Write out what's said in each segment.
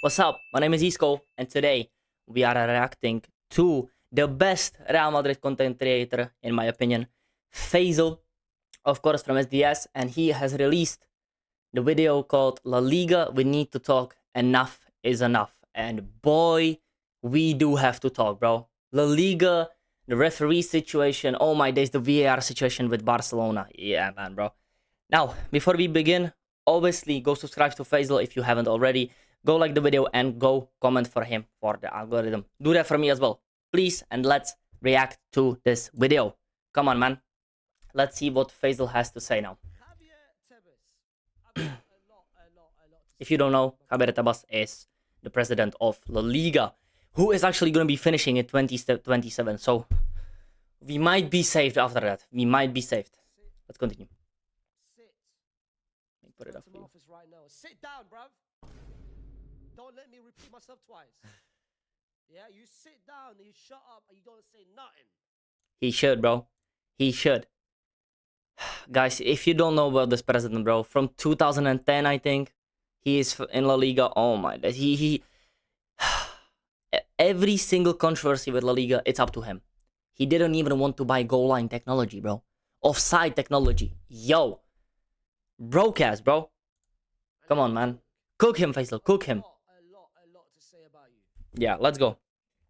What's up? My name is Isco, and today we are reacting to the best Real Madrid content creator, in my opinion, Faysal, of course, from SDS, and he has released the video called La Liga. We need to talk. Enough is enough. And boy, we do have to talk, bro. La Liga, the referee situation, oh my days, the VAR situation with Barcelona. Yeah, man, bro. Now, before we begin, obviously go subscribe to Faysal if you haven't already. Go like the video and go comment for him for the algorithm. Do that for me as well, please, and let's react to this video. Come on, man. Let's see what Faysal has to say now. If you don't know, Javier Tebas is the president of La Liga, who is actually going to be finishing in 2027. So we might be saved after that. We might be saved. Let's continue. Let me put it up for you. Right now. Sit down, bruv. Don't let me repeat myself twice. Yeah, you sit down and you shut up and you don't say nothing. He should, bro. He should. Guys, if you don't know about this president, bro, from 2010, I think, he is in La Liga. Oh my God. Every single controversy with La Liga, it's up to him. He didn't even want to buy goal line technology, bro. Offside technology. Yo. Broke ass, bro. Come on, man. Cook him, Faysal. Cook him. A lot to say about you. Yeah, let's go.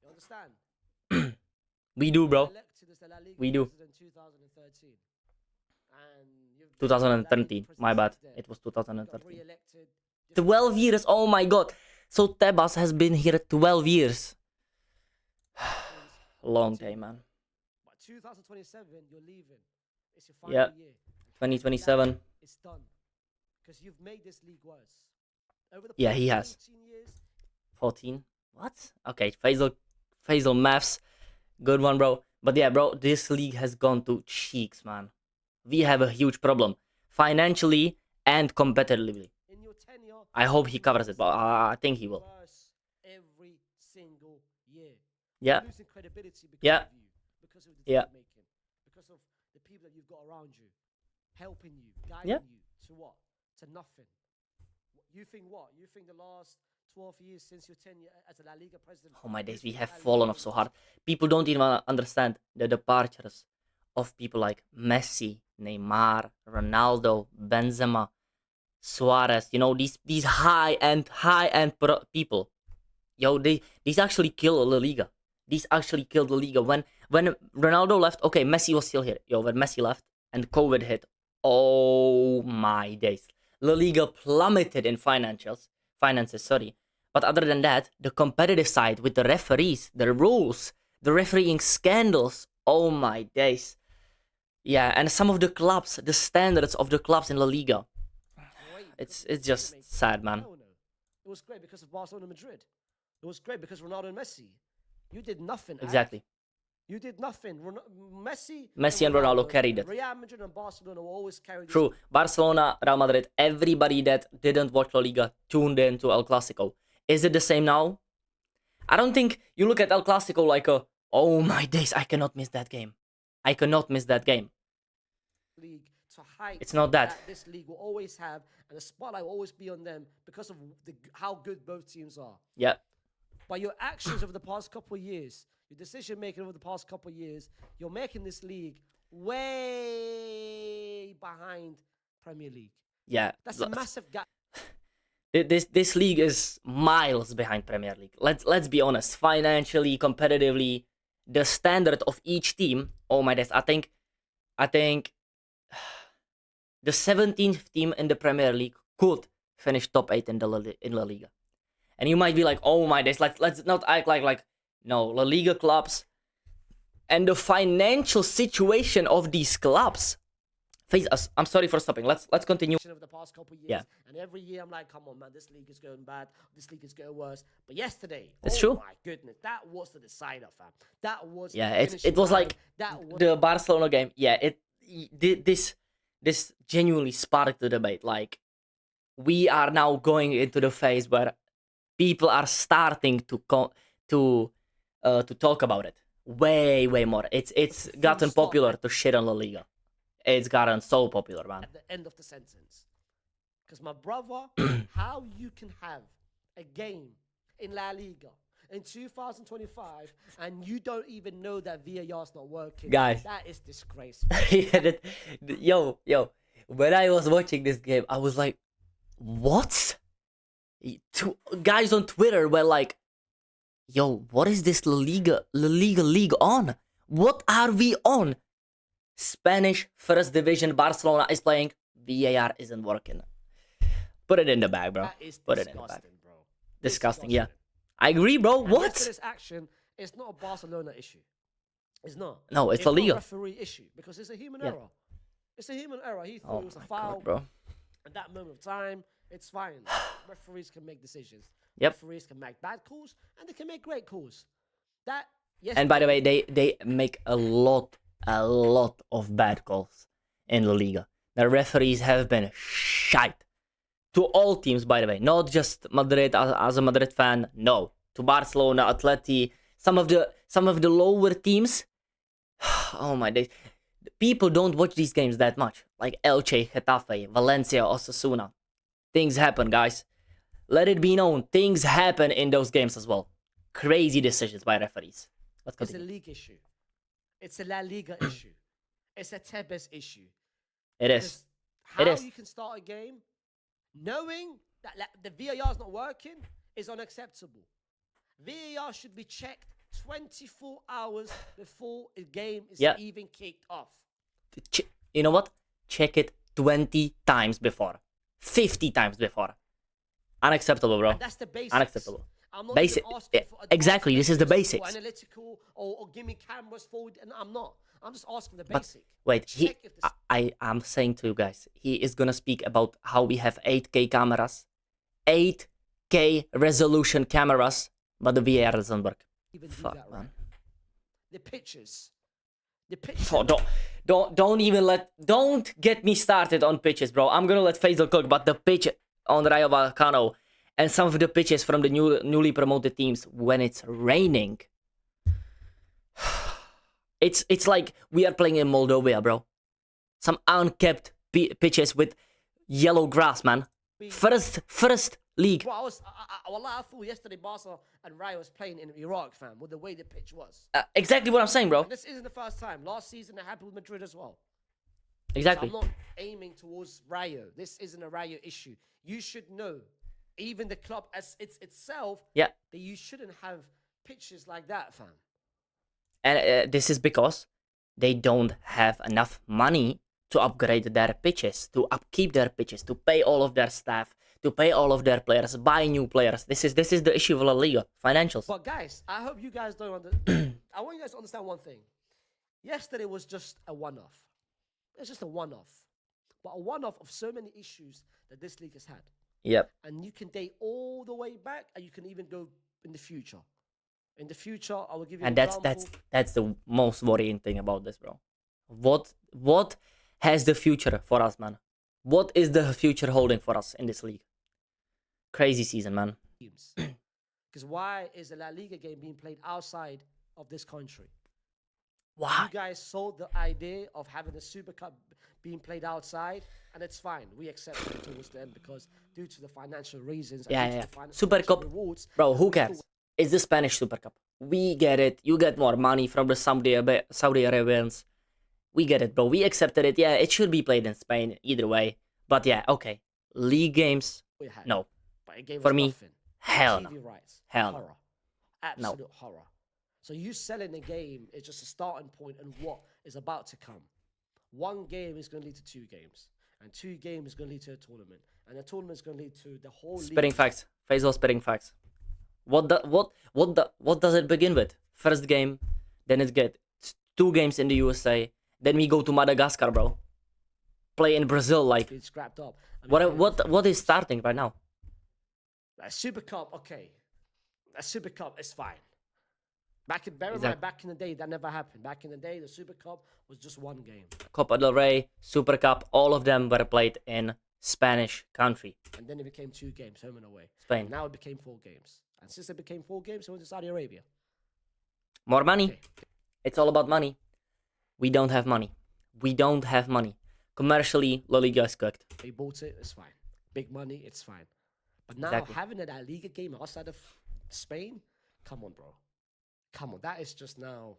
You understand? We do, bro. We do. 2013. My bad. It was 2013. 12 years. Oh my God. So Tebas has been here 12 years. Long time, man. But 2027, you're leaving. It's your final year. 2027. It's done. Because you've made this league worse. Over the Yeah, he has. 14 years. 14? What? Okay, Faysal maths. Good one, bro. But yeah, bro, this league has gone to cheeks, man. We have a huge problem. Financially and competitively. In your tenure, I hope he covers it, but I think he will. Every single year. Yeah. You're losing credibility because Yeah. of you. Because of the Yeah. decision making. Because of the people that you've got around you. Helping you. Guiding you. To what? To nothing. You think what? You think the last 12 years since your tenure as a La Liga president? Oh my days, we have fallen off so hard. People don't even understand the departures of people like Messi, Neymar, Ronaldo, Benzema, Suarez. You know, these high-end people. Yo, these actually kill La Liga. These actually killed La Liga. When Ronaldo left, okay, Messi was still here. Yo, when Messi left and COVID hit, oh my days. La Liga plummeted in finances, sorry. But other than that, the competitive side with the referees, the rules, the refereeing scandals, oh my days. Yeah, and some of the clubs, the standards of the clubs in La Liga. It's just sad, man. It was great because of Barcelona Madrid. It was great because Ronaldo and Messi. You did nothing. Exactly. You did nothing. Messi and Ronaldo carried it. Real Madrid and Barcelona will always carry this. True. Barcelona, Real Madrid, everybody that didn't watch La Liga tuned in to El Clasico. Is it the same now? I don't think you look at El Clasico like oh my days, I cannot miss that game. I cannot miss that game. League to height it's not that. This league will always have, and the spotlight will always be on them because of how good both teams are. Yeah. By your actions over the past couple of years, your decision making over the past couple of years, you're making this league way behind Premier League. Yeah. That's a massive gap. This league is miles behind Premier League. Let's be honest. Financially, competitively, the standard of each team. Oh my days! I think the 17th team in the Premier League could finish top 8 in La Liga. And you might be like, oh my days, let's not act like no, La Liga clubs and the financial situation of these clubs. I'm sorry for stopping. Let's continue. Over the past couple of years, yeah. And every year I'm like, come on, man, this league is going bad. This league is going worse. But yesterday, it's true. My goodness, that was the decider, fam. That was it was like the Barcelona game. Yeah, this genuinely sparked the debate. Like, we are now going into the phase where people are starting to talk about it way more. It's gotten popular to shit on La Liga. It's gotten so popular, man. At the end of the sentence, because my brother, how you can have a game in La Liga in 2025, and you don't even know that VAR's not working. Guys. That is disgraceful. Yeah, yo, when I was watching this game, I was like, what? Two guys on Twitter were like, yo, what is this La Liga league on? What are we on? Spanish first division Barcelona is playing. VAR isn't working. Put it in the bag, bro. That is Put it in the bag. bro. Disgusting, yeah. I agree, bro. And What? this action is not a Barcelona issue. It's not. No, it's not a Liga. referee issue because it's a human error. It's a human error. He thought Oh it was a my foul. God, bro. At that moment of time, it's fine. Referees can make decisions. Yep. Referees can make bad calls and they can make great calls. That yes. And by the way, they make a lot of bad calls in La Liga. The referees have been shite to all teams, by the way, not just Madrid. As a Madrid fan, no, to Barcelona, Atleti, some of the lower teams. Oh my days, people don't watch these games that much, like Elche, Getafe, Valencia, Osasuna. Things happen, guys. Let it be known, things happen in those games as well. Crazy decisions by referees. Let's It's a continue. league issue. It's a La Liga issue. It's a TEBAS issue. It is. How It is. you can start a game knowing that the VAR is not working is unacceptable. VAR should be checked 24 hours before a game is Yeah. even kicked off. You know what? Check it 20 times before. 50 times before. Unacceptable, bro. And that's the basics. Unacceptable. I'm not Basic. even asking for Exactly, this is the advanced basics. Or analytical or give me cameras forward, and I'm not. I'm just asking the But basic. wait, Check if the I'm saying to you guys, he is gonna speak about how we have 8K cameras, 8K resolution cameras, but the VAR doesn't work. even do Fuck, that right. man. The pitches. The pitches. Oh, don't get me started on pitches, bro. I'm gonna let Faysal cook, but the pitch on Rayo Vallecano and some of the pitches from the newly promoted teams when it's raining. It's like we are playing in Moldova, bro. Some unkept pitches with yellow grass, man. First league. Bro, I thought yesterday Barca and Rayo was playing in Iraq, fam, with the way the pitch was. Exactly what I'm saying, bro. And this isn't the first time. Last season it happened with Madrid as well. Exactly. So I'm not aiming towards Rayo. This isn't a Rayo issue. You should know, even the club as itself, Yeah. that you shouldn't have pitches like that, fam. And this is because they don't have enough money to upgrade their pitches, to upkeep their pitches, to pay all of their staff, to pay all of their players, buy new players. This is the issue of La Liga, financials. But guys, I hope you guys don't I want you guys to understand one thing. Yesterday was just a one-off. It's just a one-off. But a one-off of so many issues that this league has had. Yep. And you can date all the way back, and you can even go in the future. In the future, I will give you And an that's example. that's the most worrying thing about this, bro. What has the future for us, man? What is the future holding for us in this league? Crazy season, man. Teams. Because why is the La Liga game being played outside of this country? Why? You guys sold the idea of having a Super Cup being played outside, and it's fine. We accept it towards the end because due to the financial reasons, and Yeah, due to yeah. the Super financial Cup, rewards, bro. Who we still- cares? It's the Spanish Super Cup. We get it. You get more money from the Saudi Arabians. We get it, bro. We accepted it. Yeah, it should be played in Spain either way. But yeah, okay. League games, we had. no. But it gave For us me, nothing. hell no. TV rights. Hell no. horror. Absolute horror. So you selling a game is just a starting point and what is about to come. One game is going to lead to 2 games, and 2 games is going to lead to a tournament, and the tournament is going to lead to the whole Spitting league. facts. Faisal spitting facts. What does it begin with? First game, then it gets 2 games in the USA, then we go to Madagascar, bro. Play in Brazil, like Being scrapped up. I mean, what is starting right now? A Super Cup, okay. A Super Cup is fine. Bear in Exactly. mind, back in the day, that never happened. Back in the day, the Super Cup was just one game. Copa del Rey, Super Cup, all of them were played in Spanish country, And then it became 2 games, home and away. Spain. Now it became 4 games. And since it became 4 games, it went to Saudi Arabia. More money. Okay. It's all about money. We don't have money. We don't have money. Commercially, La Liga is cooked. They bought it, it's fine. Big money, it's fine. But now Exactly. having a La Liga game outside of Spain, come on, bro. Come on. That is just now.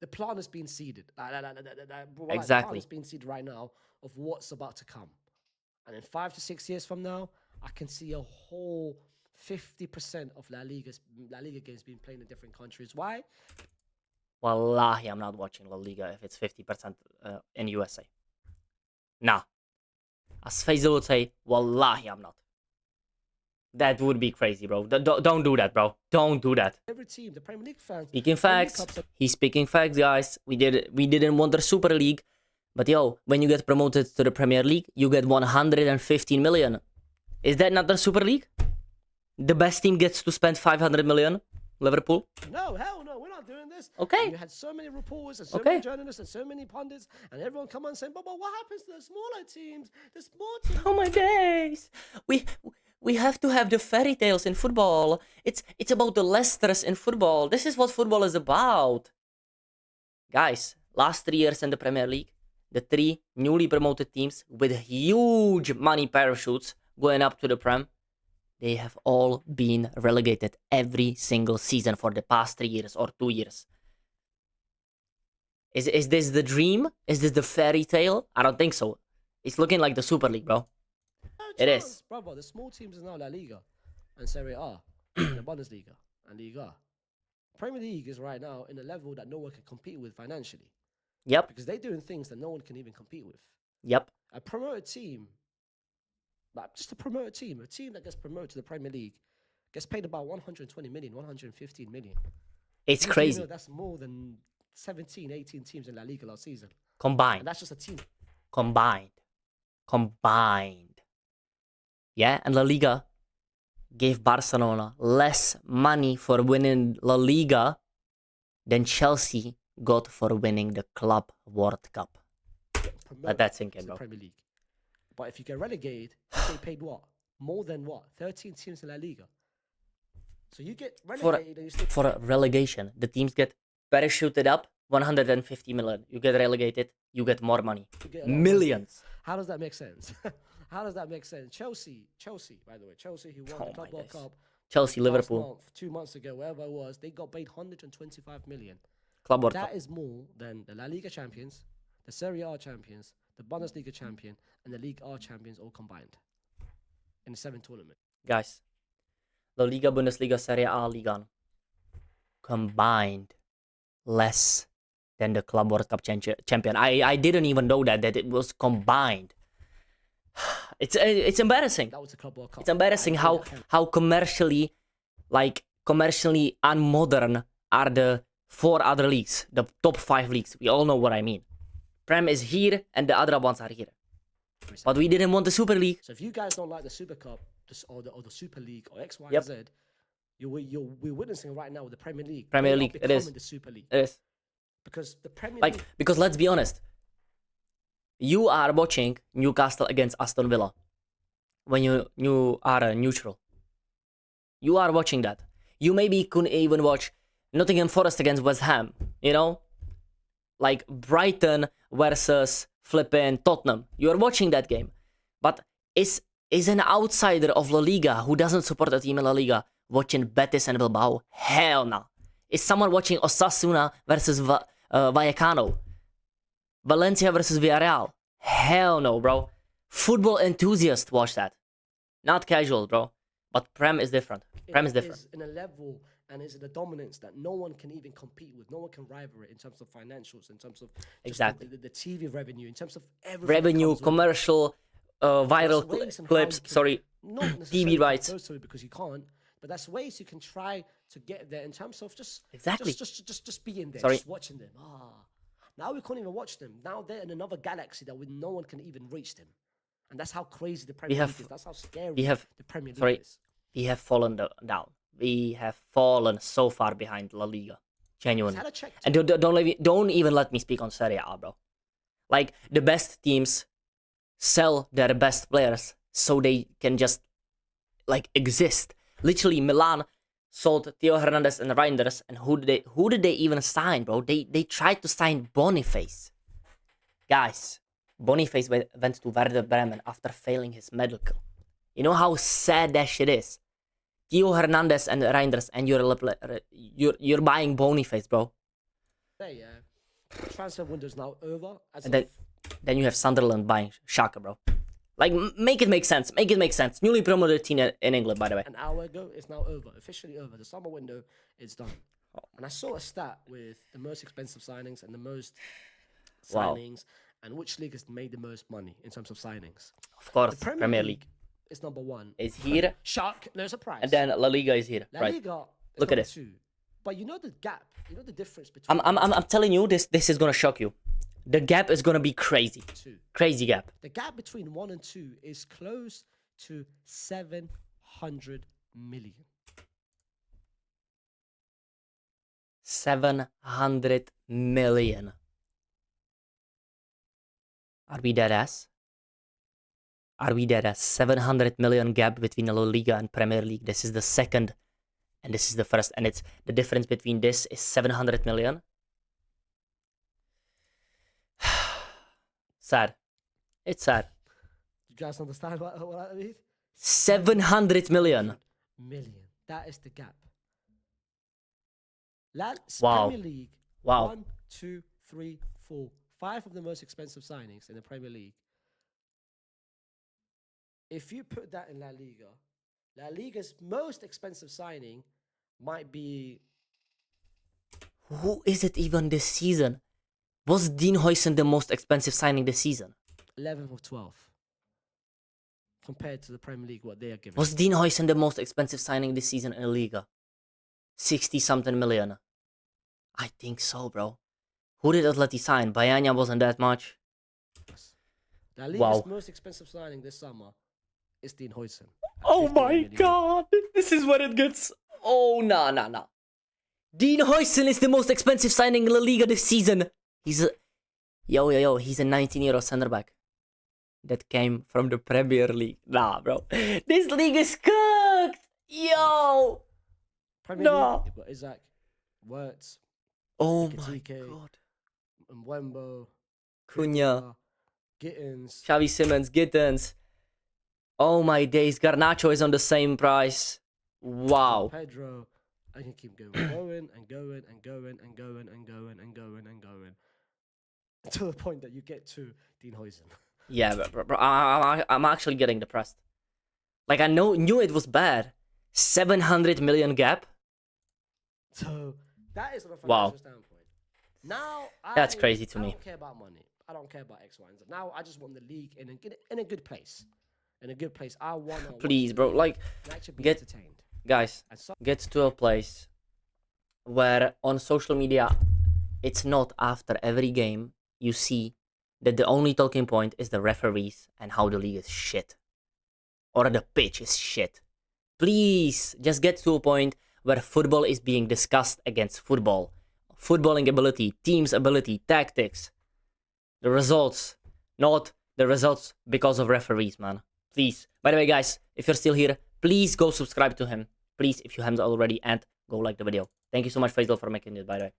The plan has been seeded. The plan Exactly. has been seeded right now of what's about to come. And in 5 to 6 years from now, I can see a whole 50% of La Liga games being played in different countries. Why? Wallahi, I'm not watching La Liga if it's 50% in USA. Nah. As Faysal would say, Wallahi, I'm not. That would be crazy, bro. Don't do that, bro. Don't do that. Every team, the Premier League fans. Speaking facts. He's speaking facts, guys. We didn't want the Super League. But yo, when you get promoted to the Premier League, you get 115 million. Is that not the Super League? The best team gets to spend 500 million? Liverpool? No, hell no, we're not doing this. Okay. And you had so many reporters and so many journalists and so many pundits and everyone come on saying, but what happens to the smaller teams? The small teams. Oh my days. We have to have the fairy tales in football. It's about the Leicesters in football. This is what football is about. Guys, last 3 years in the Premier League, the 3 newly promoted teams with huge money parachutes going up to the Prem, they have all been relegated every single season for the past 3 years or 2 years. Is this the dream? Is this the fairy tale? I don't think so. It's looking like the Super League, bro. It is. Brother, the small teams are now La Liga and Serie A, and the Bundesliga and Liga. Premier League is right now in a level that no one can compete with financially. Yep. Because they're doing things that no one can even compete with. Yep. A promoted team, like just a promoted team, a team that gets promoted to the Premier League, gets paid about 120 million, 115 million. It's crazy. You know, that's more than 17, 18 teams in La Liga last season. Combined. And that's just a team. Combined. Yeah, and La Liga gave Barcelona less money for winning La Liga than Chelsea got for winning the Club World Cup. Let that sink in, bro. Premier League. But if you get relegated, you get paid what? More than what? 13 teams in La Liga. So you get relegated and you still... For a relegation, the teams get parachuted up 150 million. You get relegated, you get more money. Millions. How does that make sense? How does that make sense? Chelsea, by the way, Chelsea who won the Club World Cup. Chelsea, Liverpool. 2 months ago, wherever it was, they got paid 125 million. Club World Cup. That is more than the La Liga champions, the Serie A champions, the Bundesliga champion, and the League A champions all combined in the 7 tournament. Guys, La Liga, Bundesliga, Serie A, Liga combined less than the Club World Cup champion. I didn't even know that it was combined. It's embarrassing. That was the Club World Cup. It's embarrassing how commercially unmodern are the 4 other leagues, the top 5 leagues. We all know what I mean. Prem is here and the other ones are here. But we didn't want the Super League. So if you guys don't like the Super Cup or the Super League or X, Y, Yep. and Z, we're witnessing right now with the Premier League. Premier League, it is. The Super League. It is. Because the Premier Like, League... because let's be honest. You are watching Newcastle against Aston Villa when you are a neutral. You are watching that. You maybe couldn't even watch Nottingham Forest against West Ham, you know? Like Brighton versus flipping Tottenham. You are watching that game. But is an outsider of La Liga who doesn't support a team in La Liga watching Betis and Bilbao? Hell no. Is someone watching Osasuna versus Vallecano? Valencia versus Villarreal? Hell no, bro. Football enthusiasts watch that. Not casual, bro. But Prem is different. Prem is different. It's in a level and is in a dominance that no one can even compete with. No one can rival it in terms of financials, in terms of exactly the TV revenue, in terms of everything. Revenue, commercial, viral clips. Sorry, TV rights. Because you can't. But that's ways you can try to get there in terms of just being there, Sorry. just watching them. Now we can't even watch them. Now they're in another galaxy that no one can even reach them. And that's how crazy the Premier League is. That's how scary the Premier League is. We have fallen down. We have fallen so far behind La Liga. Genuinely. And don't even let me speak on Serie A, bro. Like, the best teams sell their best players so they can just, like, exist. Literally, Milan sold Theo Hernandez and Reinders, and who did they even sign, bro? They tried to sign Boniface. Guys, Boniface went to Werder Bremen after failing his medical. You know how sad that shit is? Theo Hernandez and Reinders, and you're buying Boniface, bro. Yeah. Transfer window's now over. And then you have Sunderland buying Xhaka, bro. Like, make it make sense. Make it make sense. Newly promoted team in England, by the way. An hour ago, it's now over. Officially over. The summer window is done. And I saw a stat with the most expensive signings and the most signings, and which league has made the most money in terms of signings. Of course, The Premier League is number 1. is here, Shock, no surprise. and then La Liga is here, La right? Liga is Look at number this. 2. But you know the gap. You know the difference between. I'm telling you, this is gonna shock you. The gap is gonna be crazy. 2. Crazy gap. The gap between 1 and 2 is close to 700 million. 700 million. Are we dead ass? Are we dead ass? 700 million gap between La Liga and Premier League. This is the second, and this is the first, and it's the difference between this is 700 million. Sad. It's sad. You guys understand what I mean? 700 million. That is the gap. Wow. Premier League. Wow. 1, 2, 3, 4, 5 of the most expensive signings in the Premier League. If you put that in La Liga's most expensive signing might be. Who is it even this season? Was Dean Huijsen the most expensive signing this season? 11th or 12th. Compared to the Premier League, what they are giving. Was Dean Huijsen the most expensive signing this season in La Liga? 60-something million. I think so, bro. Who did Atleti sign? Bayania wasn't that much. La Liga's Wow. most expensive signing this summer is Dean Huijsen. Oh my god. This is what it gets. Oh, nah. Dean Huijsen is the most expensive signing in La Liga this season. He's a... Yo. He's a 19-year-old center back that came from the Premier League. Nah, bro. This league is cooked. Yo. Premier No. League, you've got Isaac, Wirtz, Oh my Ekitike, god. Mbembo, Cunha, Gittins, Xavi Simons, Gittins. Oh my days. Garnacho is on the same price. Wow. Pedro. I can keep going, going. To the point that you get to Dean Huijsen. Yeah, bro, I'm actually getting depressed. Like, I knew it was bad. 700 million gap. So that is from a Wow. financial standpoint. Now That's crazy to I me. don't care about money. I don't care about X, Y, and Z. Now I just want the league in a good place. In a good place. I want to. Please, bro. Like, actually be get- entertained. guys, And so, get to a place where on social media, it's not after every game you see that the only talking point is the referees and how the league is shit. Or the pitch is shit. Please, just get to a point where football is being discussed against football. Footballing ability, team's ability, tactics. The results, not the results because of referees, man. Please. By the way, guys, if you're still here, please go subscribe to him. Please, if you haven't already, and go like the video. Thank you so much, Faysal, for making it, by the way.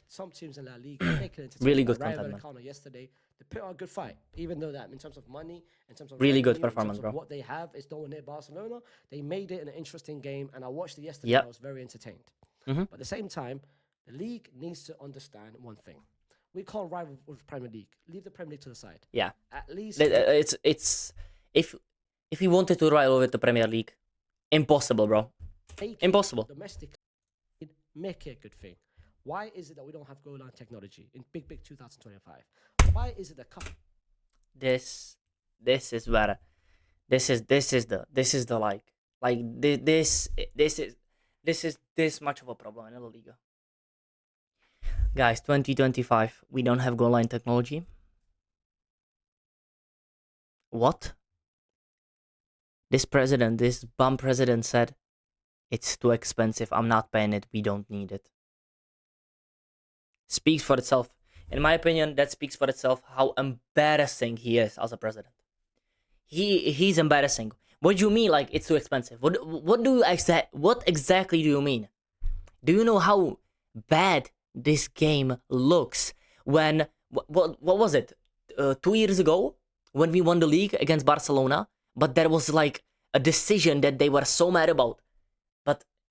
some teams in La Liga make it entertaining. Really good Rayo content, man. Vallecano yesterday, they put on a good fight. Even though that in terms of money, in terms of Really good revenue, performance, in terms of bro. what they have is nowhere near Barcelona. They made it an interesting game, and I watched it yesterday. Yep. And I was very entertained. Mhm. But at the same time, the league needs to understand one thing: we can't rival with Premier League. Leave the Premier League to the side. Yeah. At least It's if we wanted to rival with the Premier League, impossible, bro. take Impossible. domestic, make it a good thing. Why is it that we don't have goal line technology in big 2025? Why is it that This is where this is the like this is this much of a problem in La Liga. Guys, 2025, we don't have goal line technology. What? This bum president said, it's too expensive, I'm not paying it, we don't need it. Speaks for itself. In my opinion, that speaks for itself how embarrassing he is as a president. He's embarrassing. What do you mean, like, it's too expensive? What exactly do you mean? Do you know how bad this game looks when what was it 2 years ago when we won the league against Barcelona, but there was like a decision that they were so mad about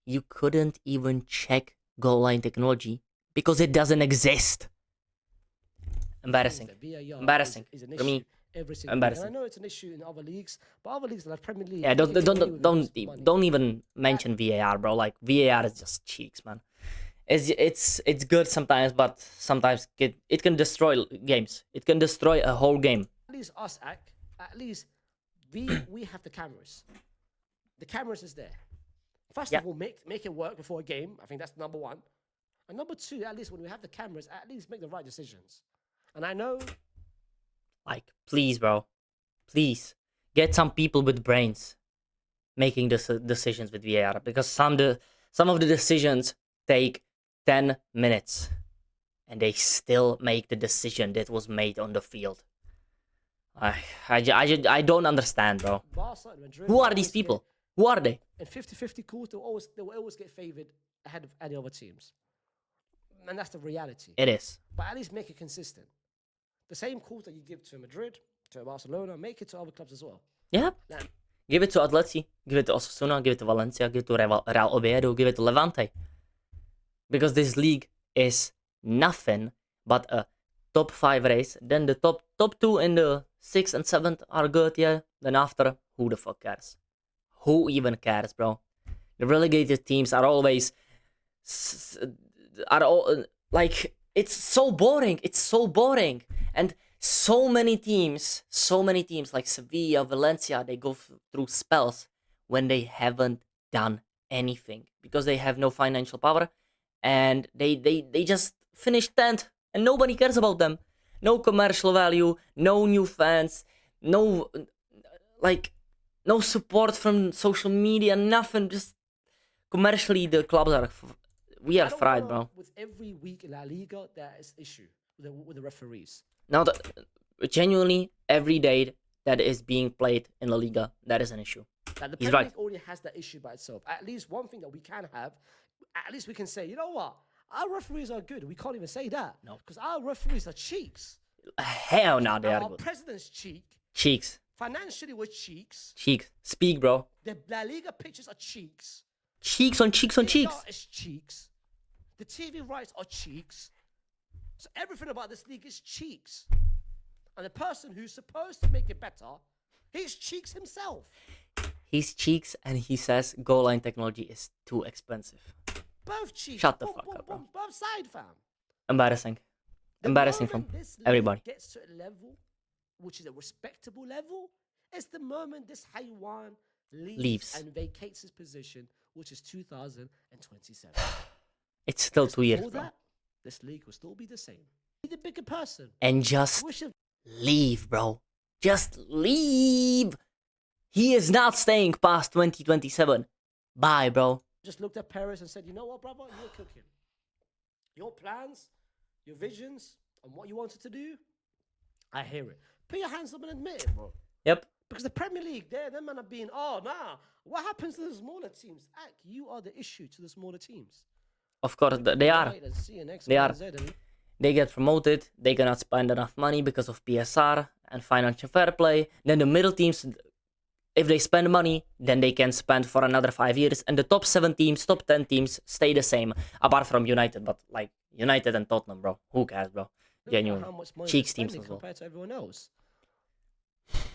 you couldn't even check goal line technology because it doesn't exist. Embarrassing. Embarrassing. For me, every single embarrassing. week. And I know it's an issue in other leagues, but other leagues like Premier League. Yeah, they can get away with it with money. don't even mention VAR, bro. Like VAR is just cheeks, man. It's good sometimes, but sometimes it can destroy games. It can destroy a whole game. At least us, at least we have the cameras. The cameras is there. First of all, make it work before a game. I think that's number one. And number two, at least when we have the cameras, at least make the right decisions. And I know, like, please, bro, please get some people with brains making decisions with VAR, because some of the decisions take 10 minutes and they still make the decision that was made on the field. I don't understand, bro. Barca, Madrid, Who are these people? Who are they? In 50-50 calls, they will always get favored ahead of any other teams. And that's the reality. It is. But at least make it consistent. The same calls that you give to Madrid, to Barcelona, make it to other clubs as well. Yeah. Give it to Atleti, give it to Osasuna, give it to Valencia, give it to Real Oviedo, give it to Levante. Because this league is nothing but a top 5 race. Then the top 2 and the 6th and 7th are good, yeah. Then after, who the fuck cares? Who even cares, bro? The relegated teams are always... like, it's so boring. It's so boring. And so many teams like Sevilla, Valencia, they go through spells when they haven't done anything because they have no financial power, and they just finish 10th and nobody cares about them. No commercial value, no new fans, no support from social media, nothing. Just commercially, the clubs are we are fried, bro. With every week in La Liga, there is issue with the referees. Now, genuinely, every day that is being played in La Liga, that is an issue. Like the He's Premier right. League already has that issue by itself. At least one thing that we can have, at least we can say, you know what? Our referees are good. We can't even say that. No. Because our referees are cheeks. Hell no, they are Our good. president's cheek. Cheeks. Financially, we're cheeks. Cheeks. Speak, bro. The La Liga pitches are cheeks. Cheeks on cheeks on cheeks. The is cheeks. The TV rights are cheeks. So everything about this league is cheeks. And the person who's supposed to make it better, he's cheeks himself. He's cheeks, and he says goal line technology is too expensive. Both cheeks. Shut the fuck up, bro. Both side, fam. Embarrassing. Embarrassing from everybody. Gets to a level, which is a respectable level, it's the moment this Haywan leaves and vacates his position, which is 2027. It's still 2 years, bro. That, this league will still be the same. Be the bigger person. And just leave, bro. Just leave. He is not staying past 2027. Bye, bro. Just looked at Perez and said, you know what, brother? You're cooking. Your plans, your visions, and what you wanted to do, I hear it. Put your hands up and admit it, bro. Yep. Because the Premier League, them men are being, what happens to the smaller teams? You are the issue to the smaller teams. Of course, they are. They are. They get promoted. They cannot spend enough money because of PSR and financial fair play. Then the middle teams, if they spend money, then they can spend for another 5 years. And the top 7 teams, top 10 teams stay the same, apart from United. But like United and Tottenham, bro. Who cares, bro? Genuinely. Cheeks teams as well. Compared to everyone else.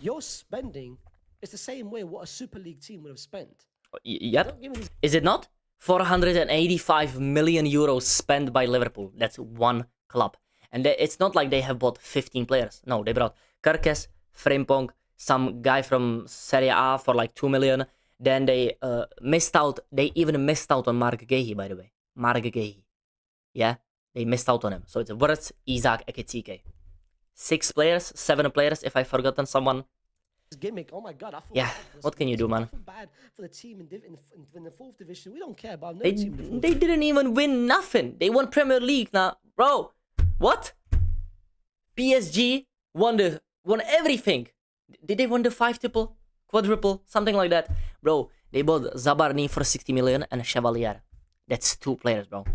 Your spending is the same way what a Super League team would have spent. Yep. Is it not? 485 million euros spent by Liverpool. That's one club. And it's not like they have bought 15 players. No, they brought Kerkez, Frimpong, some guy from Serie A for like 2 million. Then they missed out. They even missed out on Mark Gehi, by the way. Mark Gehi. Yeah, they missed out on him. So it's Wirtz, Isaac, Ekitike. 6 players, 7 players, if I've forgotten someone. Gimmick. Oh my God! I feel yeah, what can you do, man? I feel bad for the team in the 4th division. We don't care about no they, team. They didn't even win nothing. They won Premier League now, bro. What? PSG won everything. Did they win the 5-triple, quadruple, something like that, bro? They bought Zabarni for 60 million and Chevalier. That's 2 players, bro.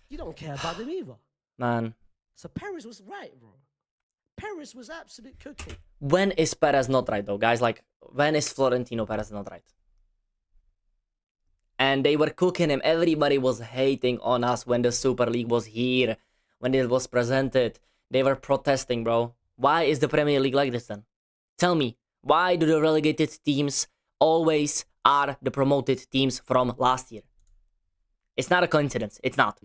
You don't care about them either, man. So Perez was right, bro. Perez was absolute cooking. When is Perez not right, though, guys? Like, when is Florentino Perez not right? and they were cooking him. Everybody was hating on us when the Super League was here, when it was presented. They were protesting, bro. Why is the Premier League like this then? Tell me, why do the relegated teams always are the promoted teams from last year? It's not a coincidence. It's not.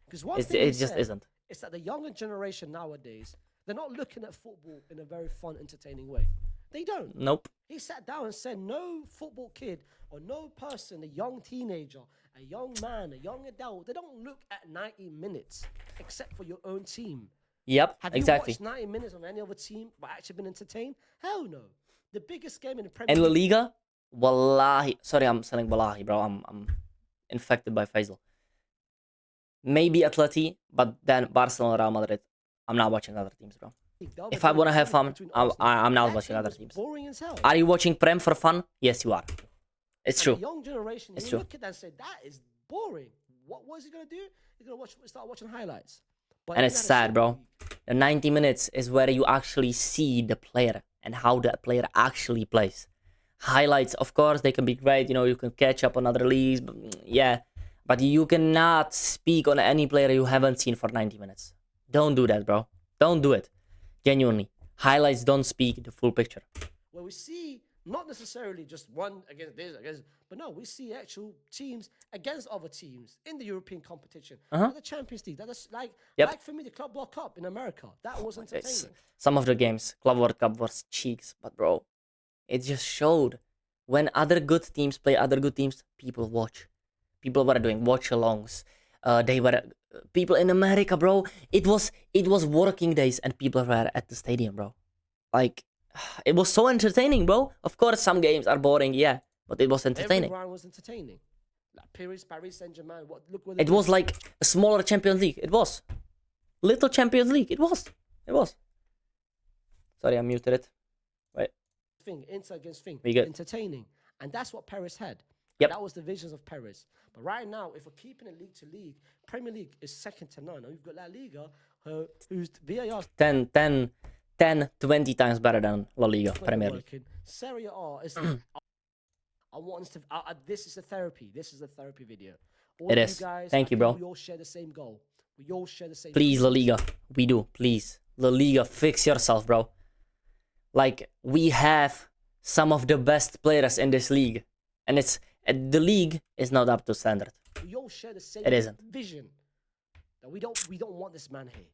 Because one thing It just isn't. It's that the younger generation nowadays, they're not looking at football in a very fun, entertaining way. They don't. Nope. He sat down and said, no football kid or no person, a young teenager, a young man, a young adult, they don't look at 90 minutes except for your own team. Yep, Have exactly. you watched 90 minutes of any other team but actually been entertained? Hell no. The biggest game in the Premier And La League. Liga, wallahi. Sorry, I'm saying wallahi, bro. I'm infected by Faysal. Maybe Atleti, but then Barcelona, Real Madrid. I'm not watching other teams, bro. If I want to have fun, I'm not watching other teams. Boring as hell. Are you watching Prem for fun? Yes, you are. It's true. The young generation, It's you true. look at that and say, that is boring. What is he going to do? He's going to start watching highlights. But And in it's that sad, Super bro. League, The 90 minutes is where you actually see the player and how the player actually plays. Highlights, of course, they can be great. You know, you can catch up on other leagues. Yeah. But you cannot speak on any player you haven't seen for 90 minutes. Don't do that, bro. Don't do it. Genuinely. Highlights don't speak the full picture. where we see not necessarily just one against this, but no, we see actual teams against other teams in the European competition, like the Champions League. That's like for me, the Club World Cup in America. That was entertaining. Some of the games, Club World Cup was cheeks, but bro, it just showed when other good teams play other good teams, people watch. People were doing watch-alongs. They were people in America, bro. It was working days, and people were at the stadium, bro. Like, it was so entertaining, bro. Of course, some games are boring, yeah, but it was entertaining. Every round was entertaining. Like Perez, Paris Saint-Germain. Look what It was like a smaller Champions League. It was little Champions League. It was. Sorry, I muted it. Wait. Inter against thing. We good. Entertaining, and that's what Perez had. Yep. That was the visions of Perez. But right now, if we're keeping it league to league, Premier League is second to none. We've got La Liga, whose VAR 10, 20 times better than La Liga, Premier League. working. Serie A is. I want us to. This is a therapy. This is a therapy video. All It of is. You guys, Thank I you, think bro. We all share the same goal. We all share the same. Please, La Liga. We do. Please. La Liga, fix yourself, bro. Like, we have some of the best players in this league. And the league is not up to standard. We all share the same It isn't. vision. That we don't want this man here.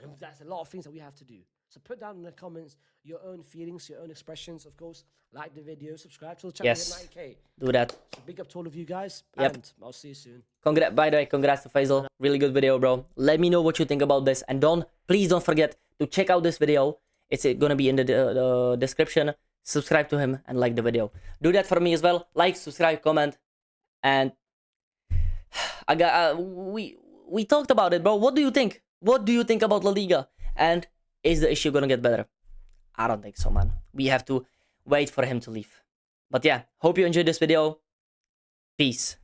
And that's a lot of things that we have to do. So put down in the comments your own feelings, your own expressions. Of course, like the video, subscribe to the channel. Yes. Hit 9K. Do that. So big up to all of you guys. Yep. And I'll see you soon. By the way, congrats to Faysal. Really good video, bro. Let me know what you think about this. And please don't forget to check out this video. It's gonna be in the description. Subscribe to him and like the video. Do that for me as well. Like, subscribe, comment. And we talked about it, bro. What do you think? What do you think about La Liga? And is the issue gonna get better? I don't think so, man. We have to wait for him to leave. But yeah, hope you enjoyed this video. Peace.